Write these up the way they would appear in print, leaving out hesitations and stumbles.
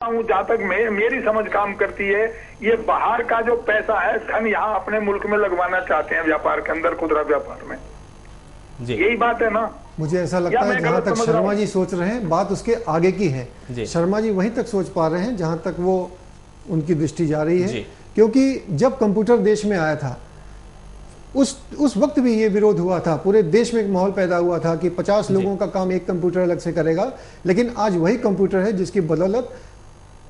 हूँ, जहाँ तक मेरी समझ काम करती है, ये बाहर का जो पैसा है, धन यहाँ अपने मुल्क में लगवाना चाहते हैं व्यापार के अंदर, खुदरा व्यापार में। यही बात है ना। मुझे ऐसा लगता है जहाँ तक शर्मा जी सोच रहे हैं बात उसके आगे की है। शर्मा जी वहीं तक सोच पा रहे हैं जहाँ तक वो उनकी दृष्टि जा रही है, क्योंकि जब कंप्यूटर देश में आया था उस वक्त भी ये विरोध हुआ था, पूरे देश में एक माहौल पैदा हुआ था कि 50 लोगों का काम एक कंप्यूटर अलग से करेगा। लेकिन आज वही कंप्यूटर है जिसकी बदौलत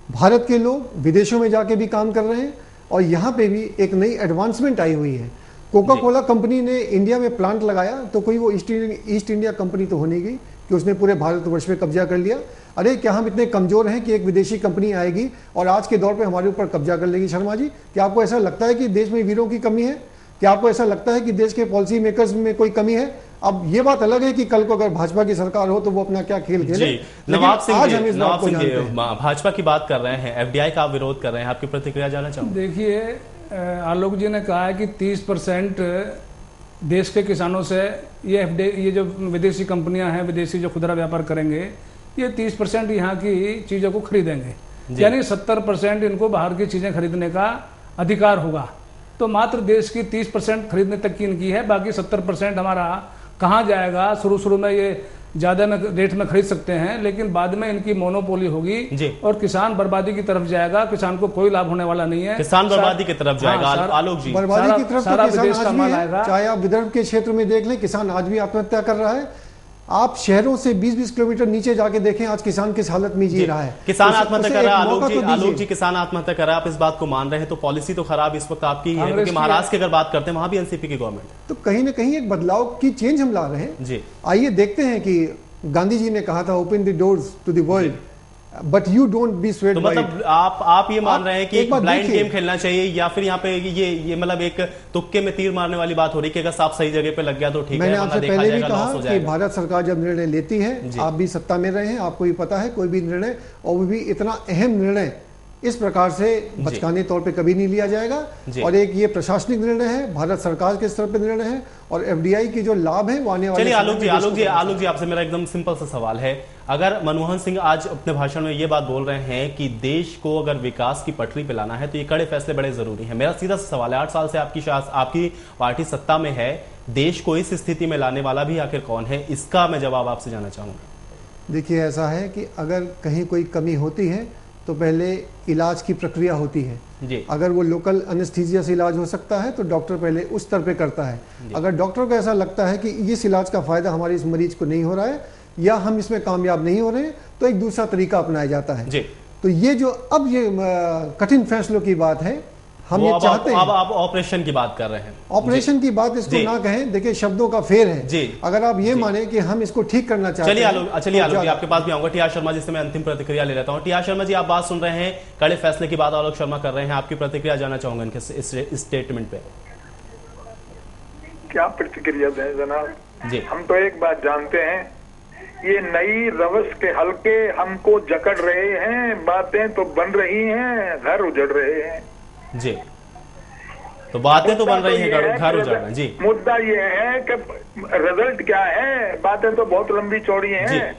भारत के लोग विदेशों में जाके भी काम कर रहे हैं और यहाँ पे भी एक नई एडवांसमेंट आई हुई है। कोका कोला कंपनी ने इंडिया में प्लांट लगाया तो कोई वो ईस्ट इंडिया कंपनी तो हो नहीं गई कि उसने पूरे भारतवर्ष में कब्जा कर लिया। अरे क्या हम इतने कमजोर हैं कि एक विदेशी कंपनी आएगी और आज के दौर पे हमारे ऊपर कब्जा कर लेगी? शर्मा जी, क्या आपको ऐसा लगता है कि देश में वीरों की कमी है? क्या आपको ऐसा लगता है कि देश के पॉलिसी मेकर्स में कोई कमी है? अब ये बात अलग है कि कल को अगर भाजपा की सरकार हो तो वो अपना क्या खेल खेले। नवाब सिंह भाजपा की बात कर रहे हैं, एफडीआई का विरोध कर रहे हैं, आपकी प्रतिक्रिया जानना चाहूंगा। देखिए, आलोक जी ने कहा है कि 30% देश के किसानों से ये जो विदेशी कंपनियां हैं, विदेशी जो खुदरा व्यापार करेंगे, ये 30% यहाँ की चीजों को खरीदेंगे, यानी 70% इनको बाहर की चीजें खरीदने का अधिकार होगा। तो मात्र देश की 30% खरीदने तक की इनकी है, बाकी 70% हमारा कहाँ जाएगा? शुरू में ये ज्यादा रेट में खरीद सकते हैं, लेकिन बाद में इनकी मोनोपोली होगी और किसान बर्बादी की तरफ जाएगा। किसान को कोई लाभ होने वाला नहीं है, किसान बर्बादी की तरफ जाएगा। आलोक जी, बर्बादी की तरफ सारा विदेश का माल आएगा। चाहे आप विदर्भ के क्षेत्र में देख लें, किसान आज भी आत्महत्या कर रहा है। आप शहरों से 20-20 किलोमीटर नीचे जाके देखें, आज किसान किस हालत में जी रहा है। किसान आत्महत्या कर रहा है। आलोक जी, किसान आत्महत्या कर रहा है, आप इस बात को मान रहे हैं? तो पॉलिसी तो खराब इस वक्त आपकी है, क्योंकि महाराष्ट्र की अगर बात करते हैं वहां भी एनसीपी की गवर्नमेंट। तो कहीं ना कहीं एक बदलाव की चेंज हम ला रहे हैं जी। आइए देखते हैं कि गांधी जी ने कहा था open the doors to the world but you don't be swayed. तो मतलब आप ये मान रहे हैं कि ब्लाइंड गेम खेलना चाहिए, या फिर यहाँ पे ये मतलब एक तुक्के में तीर मारने वाली बात हो रही है कि अगर साफ सही जगह पे लग गया तो ठीक है। मैंने आपसे पहले भी कहा कि भारत सरकार जब निर्णय लेती है, आप भी सत्ता में रहे हैं, आपको भी पता है कोई भी निर्णय, और वो भी इतना अहम निर्णय इस प्रकार से बचकाने तौर पे कभी नहीं लिया जाएगा। और एक ये प्रशासनिक निर्णय है, भारत सरकार के स्तर पे निर्णय है, और एफडीआई की जो लाभ है वो आने वाले। चलिए आलोक जी आपसे मेरा एकदम सिंपल सा सवाल है, अगर मनमोहन सिंह आज अपने भाषण में ये बात बोल रहे हैं कि देश को अगर विकास की पटरी पे लाना है तो ये कड़े फैसले बड़े जरूरी हैं, मेरा सीधा सा सवाल है, 8 साल से आपकी पार्टी सत्ता में है, देश को इस स्थिति में लाने वाला भी आखिर कौन है? इसका मैं जवाब आपसे जानना चाहूंगा। देखिए, ऐसा है कि अगर कहीं कोई कमी होती है तो पहले इलाज की प्रक्रिया होती है जी। अगर वो लोकल एनेस्थीसिया से इलाज हो सकता है तो डॉक्टर पहले उस स्तर पे करता है। अगर डॉक्टर को ऐसा लगता है कि इस इलाज का फायदा हमारे इस मरीज को नहीं हो रहा है या हम इसमें कामयाब नहीं हो रहे हैं तो एक दूसरा तरीका अपनाया जाता है जी। तो ये जो अब ये कठिन फैसलों की बात है, हम ये चाहते हैं। अब आप ऑपरेशन की बात कर रहे हैं, ऑपरेशन की बात इसको ना कहें, देखिए शब्दों का फेर है जी। अगर आप ये माने कि हम इसको ठीक करना चाहते हैं। चलिए आलोक जी आपके पास भी आऊंगा। टीआर शर्मा जी से मैं अंतिम प्रतिक्रिया ले लेता हूं। टीआर शर्मा जी, आप बात सुन रहे हैं, कड़े फैसले की बात आलोक शर्मा कर रहे हैं, आपकी प्रतिक्रिया जानना चाहूंगा इनके इस स्टेटमेंट पे। क्या प्रतिक्रिया दें जनाब जी? हम तो एक बात जानते हैं, ये नई रवस के हल्के हमको जकड़ रहे हैं, बातें तो बन रही हैं, घर उजड़ रहे हैं जी। तो बातें तो बन रही हैं, घर उजड़ रहे हैं जी। मुद्दा ये है कि रिजल्ट क्या है? बातें तो बहुत लंबी चौड़ी हैं।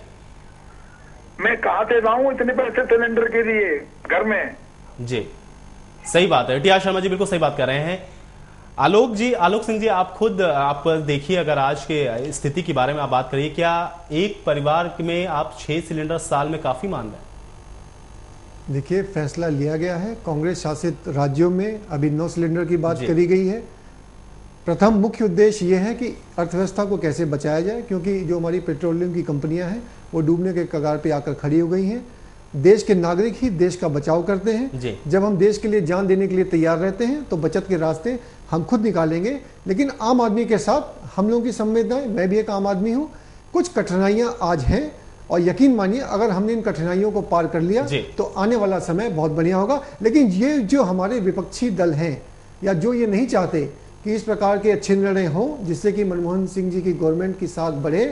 मैं कहाँ से लाऊं इतने पैसे सिलेंडर के लिए घर में? जी, सही बात है। टीआर शर्मा जी बिल्कुल सही बात कर रहे हैं। आलोक सिंह जी, आप देखिए, अगर आज के स्थिति के बारे में आप बात करिए, क्या एक परिवार में आप 6 सिलेंडर साल में काफी मान रहे हैं? देखिए, फैसला लिया गया है, कांग्रेस शासित राज्यों में अभी 9 सिलेंडर की बात करी गई है। प्रथम मुख्य उद्देश्य यह है कि अर्थव्यवस्था को कैसे बचाया जाए, क्योंकि जो हमारी पेट्रोलियम की कंपनियां हैं वो डूबने के कगार पे आकर खड़ी हो गई हैं। देश के नागरिक ही देश का बचाव करते हैं। जब हम देश के लिए जान देने के लिए तैयार रहते हैं तो बचत के रास्ते हम खुद निकालेंगे। लेकिन आम आदमी के साथ हम लोगों की संवेदनाएं, मैं भी एक आम आदमी हूँ, कुछ कठिनाइयां आज हैं, और यकीन मानिए अगर हमने इन कठिनाइयों को पार कर लिया तो आने वाला समय बहुत बढ़िया होगा। लेकिन ये जो हमारे विपक्षी दल हैं या जो ये नहीं चाहते कि इस प्रकार के अच्छे निर्णय हों जिससे कि मनमोहन सिंह जी की गवर्नमेंट की साख बढ़े,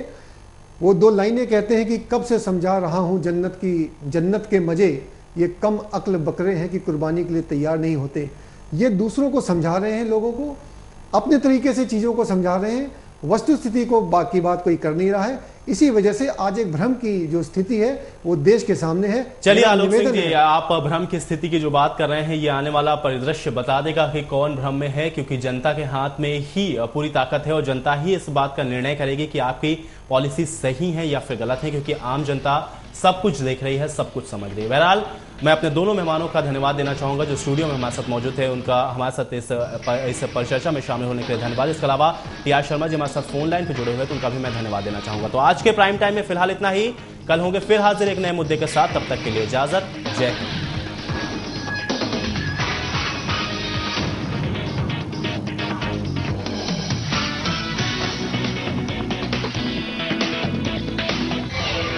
वो 2 लाइनें कहते हैं कि कब से समझा रहा हूं जन्नत के मजे, ये कम अक्ल बकरे हैं कि कुर्बानी के लिए तैयार नहीं होते। ये दूसरों को समझा रहे हैं, लोगों को अपने तरीके से चीज़ों को समझा रहे हैं। वस्तु स्थिति को बाकी बात कोई कर नहीं रहा है। इसी वजह से आज एक भ्रम की जो स्थिति है वो देश के सामने है। चलिए आलोक सिंह जी, आप भ्रम की स्थिति की जो बात कर रहे हैं, ये आने वाला परिदृश्य बता देगा कि कौन भ्रम में है, क्योंकि जनता के हाथ में ही पूरी ताकत है और जनता ही इस बात का निर्णय करेगी कि आपकी पॉलिसी सही है या फिर गलत है, क्योंकि आम जनता सब कुछ देख रही है, सब कुछ समझ रही है। बहरहाल मैं अपने दोनों मेहमानों का धन्यवाद देना चाहूंगा जो स्टूडियो में हमारे साथ मौजूद थे, उनका हमारे साथ इस परिचर्चा में शामिल होने के लिए धन्यवाद। इसके अलावा टी.आर. शर्मा जी हमारे साथ फोन लाइन पर जुड़े हुए तो उनका भी मैं धन्यवाद देना चाहूंगा। तो आज के प्राइम टाइम में फिलहाल इतना ही, कल होंगे फिर हाजिर एक नए मुद्दे के साथ, तब तक के लिए इजाजत, जय हिंद।